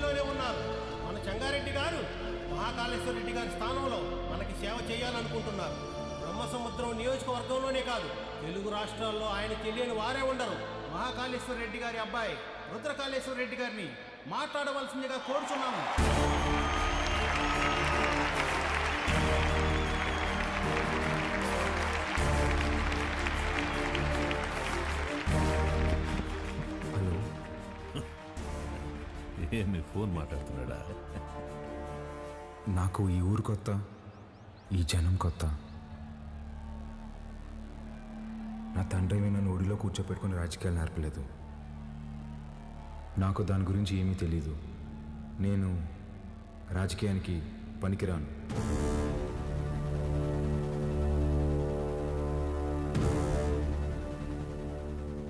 పదవిలోనే ఉన్నారు. మన చెంగారెడ్డి గారు మహాకాళేశ్వర రెడ్డి గారి స్థానంలో మనకి సేవ చేయాలనుకుంటున్నారు. బ్రహ్మసముద్రం నియోజకవర్గంలోనే కాదు, తెలుగు రాష్ట్రాల్లో ఆయన తెలియని వారే ఉండరు. మహాకాళేశ్వర రెడ్డి గారి అబ్బాయి రుద్రకాళేశ్వర రెడ్డి గారిని మాట్లాడవలసిందిగా కోరుచున్నాము. హలో, ఏమి ఫోన్ మాట్లాడుతున్నాడా? నాకు ఈ ఊరు కొత్త, ఈ జనం కొత్త. నా తండ్రి నన్ను ఒడిలో కూర్చోపెట్టుకుని రాజకీయాలు నేర్పలేదు. నాకు దాని గురించి ఏమీ తెలీదు. నేను రాజకీయానికి పనికిరాను.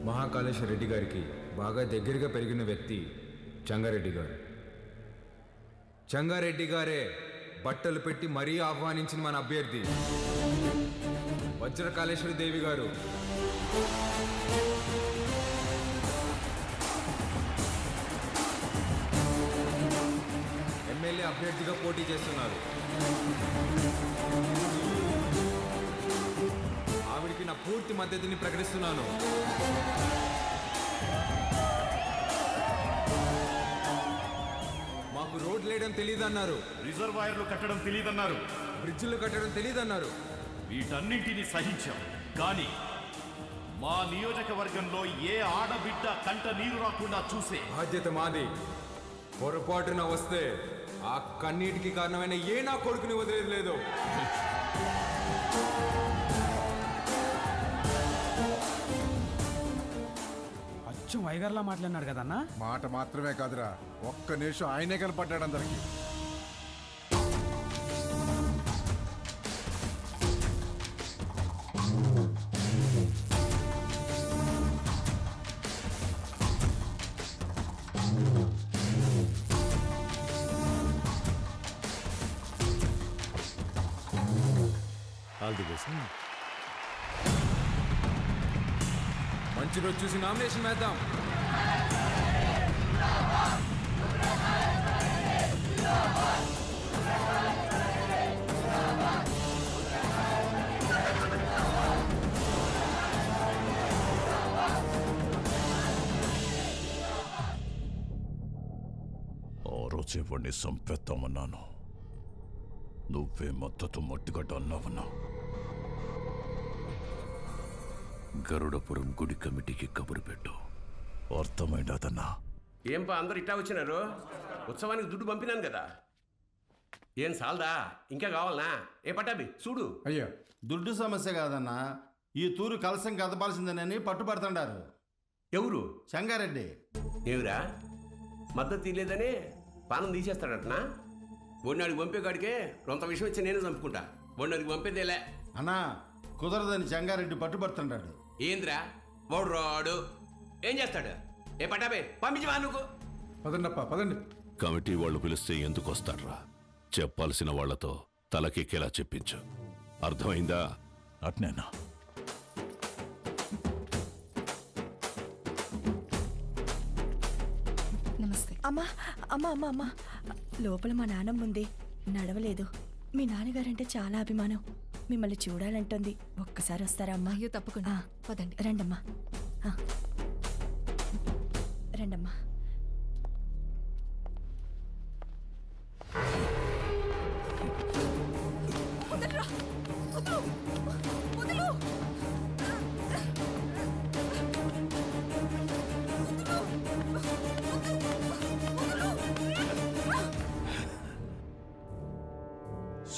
మహాకాళేశ్వర రెడ్డి గారికి బాగా దగ్గరగా పెరిగిన వ్యక్తి చెంగారెడ్డి గారు. చెంగారెడ్డి గారే బట్టలు పెట్టి మరీ ఆహ్వానించిన మన అభ్యర్థి వజ్రకాళేశ్వరి దేవి గారు. ఎమ్మెల్యే అభ్యర్థిగా పోటీ చేస్తున్నారు. ఆవిడికి నా పూర్తి మద్దతుని ప్రకటిస్తున్నాను. మాకు రోడ్లు వేయడం తెలియదన్నారు, రిజర్వాయర్లు కట్టడం తెలియదన్నారు, బ్రిడ్జిలు కట్టడం తెలియదన్నారు. వీటన్నింటినీ సహించాం. కానీ మా నియోజకవర్గంలో ఏ ఆడబిడ్డ కంట నీరు రాకుండా చూసే బాధ్యత మాది. పొరపాటున వస్తే ఆ కన్నీటికి కారణమైన ఏ నా కొడుకుని వదిలేదు లేదు. అచ్చం వైగర్లా మాట్లాడినాడు కదన్నా. మాట మాత్రమే కాదురా, ఒక్క నిమిషం ఆయనే కనపడ్డాడు అందరికి. All the best. మంచి రోజు చూసి నామినేషన్ వేద్దాం. ఆ రోజే వాడిని సంపేద్దామన్నాను. నువ్వే మద్దతు మట్టిగడ్డ అన్నావన్నా. గరుడపురం గుడి కమిటీకి కబురు పెట్టు. అర్థమైందన్నా? ఏంపా అందరు ఇట్టా వచ్చినారు? ఉత్సవానికి దుడ్డు పంపినాను కదా. ఏం సాల్దా? ఇంకా కావాలనా? ఏ పట్టాబి చూడు. అయ్యో, దుడ్డు సమస్య కాదన్నా, ఈ తూరు కలసం కదపాల్సిందేనని పట్టుబడుతుండారు. ఎవరు? చెంగారెడ్డి. ఏమిరా మద్దతు తీయలేదని పానం తీసేస్తాడటనా? బొన్నాడికి పంపే కాడికే కొంత విషయం వచ్చి నేనే చంపుకుంటా. బొన్నాడికి పంపేదేలే అన్నా, కుదరదని చెంగారెడ్డి పట్టుబడుతుంటాడు. ఏంద్రా వాడు రాడు, ఏం చేస్తాడు? ఏ పట్టాబే పంపించవా నువ్వు? పదండప్ప పదండి. కమిటీ వాళ్ళు పిలిస్తే ఎందుకు వస్తాడ్రా? చెప్పాల్సిన వాళ్లతో తలకెక్కేలా చెప్పించు. అర్థమైందా? అట్నేనా? నమస్తే. అమ్మా అమ్మా అమ్మా అమ్మా, లోపల మా నాన్నమ్మ ఉంది, నడవలేదు. మీ నాన్నగారంటే చాలా అభిమానం, మిమ్మల్ని చూడాలంటుంది. ఒక్కసారి వస్తారా అమ్మా? అయ్యో తప్పకుండా, పదండి. రండమ్మా, రండమ్మా.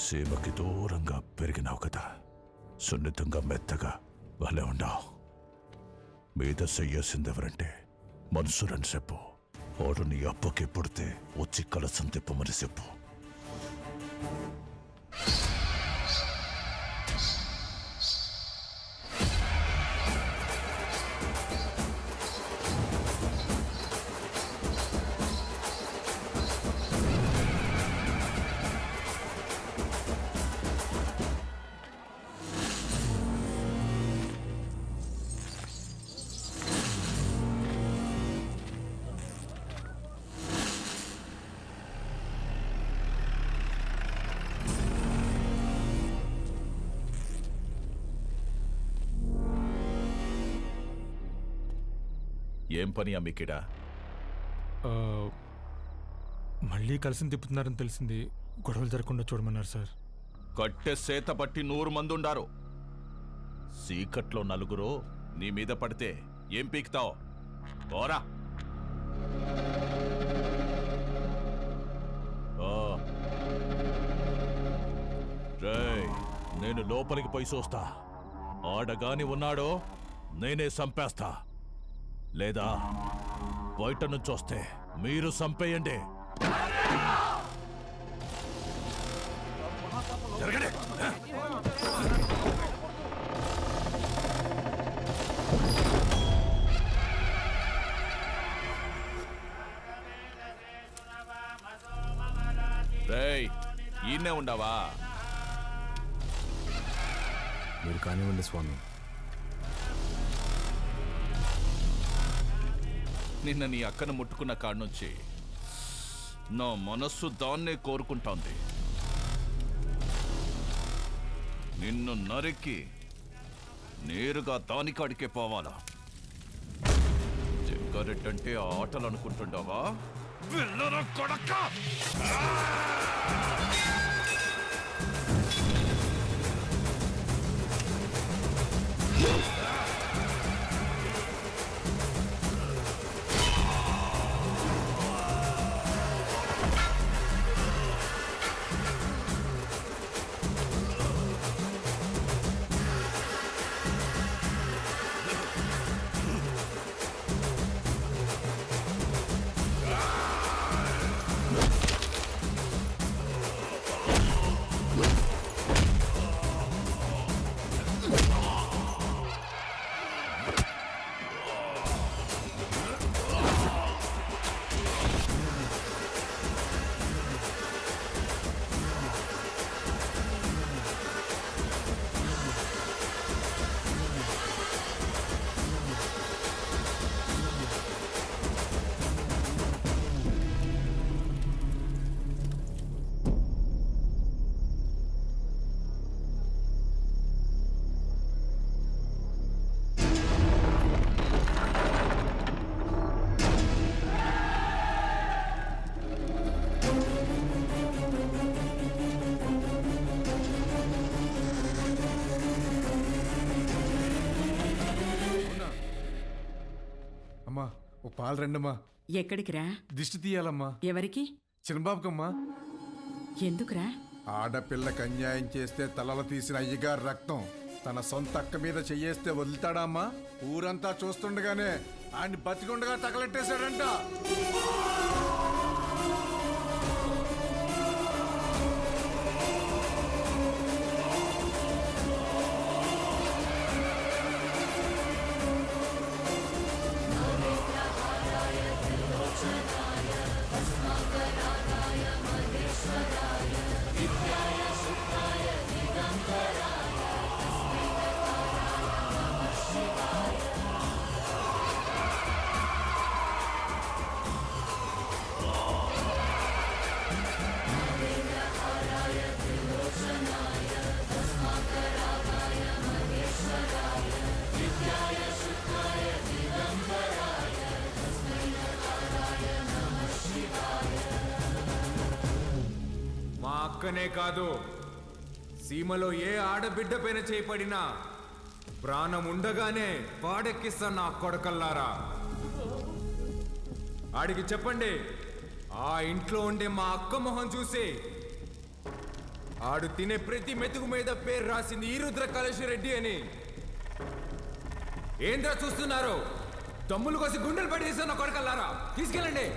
సీమకి దూరంగా పెరిగినావు కదా, సున్నితంగా మెత్తగా భలే ఉండావు. మీద చెయ్యాల్సిందెవరంటే మన్సూరని చెప్పు. వాడు నీ అప్పకి పుడితే వచ్చి కలసం తిప్పమని చెప్పు. ఏం పని అమ్మికిడా? మళ్ళీ కలిసి తిప్పుతున్నారని తెలిసింది. గొడవలు జరగకుండా చూడమన్నారు సార్. కట్టె సేత పట్టి 100 మంది ఉండారు. సీకట్లో 4 నీ మీద పడితే ఏం పీకుతావు? పోరా. రేయ్, నేను లోపలికి పోయి చూస్తా. ఆడగాని ఉన్నాడో నేనే చంపేస్తా, లేదా బయట నుంచి వస్తే మీరు చంపేయండి. జరగండి. రేయ్, ఈయనే ఉండవా? మీరు కానివ్వండి స్వామి. నిన్న నీ అక్కను ముట్టుకున్న కాడ నుంచి నా మనస్సు దాన్నే కోరుకుంటోంది. నిన్ను నరికి నేరుగా దానికాడికే పోవాలా? జగ్గారెడ్డంటే ఆటలు అనుకుంటుండవా? వెళ్ళరా కొడకా! అమ్మా ఓ పాలు రండమ్మా. ఎక్కడికిరా? దిష్టి తీయాలమ్మా. ఎవరికి? చిన్నబాబుకమ్మా. ఎందుకురా? ఆడపిల్లకి అన్యాయం చేస్తే తలలు తీసిన అయ్యగారు రక్తం తన సొంత అక్క మీద చెయ్యేస్తే వదులుతాడా అమ్మా? ఊరంతా చూస్తుండగానే ఆయన్ని బతికుండగా తగలెట్టేశాడంట. మా అక్కనే కాదు, సీమలో ఏ ఆడబిడ్డ పైన చేయబడినా ప్రాణం ఉండగానే పాడెక్కిస్తా నా కొడకల్లారా. ఆడికి చెప్పండి, ఆ ఇంట్లో ఉండే మా అక్క మొహం చూసి ఆడు తినే ప్రతి మెతుకు మీద పేరు రాసింది ఈరుద్ర కళేశ్వరెడ్డి అని. ఏంద్రా చూస్తున్నారు? దమ్ములు కోసి గుండెలు పడేసా నా కొడకల్లారా. తీసుకెళ్ళండి.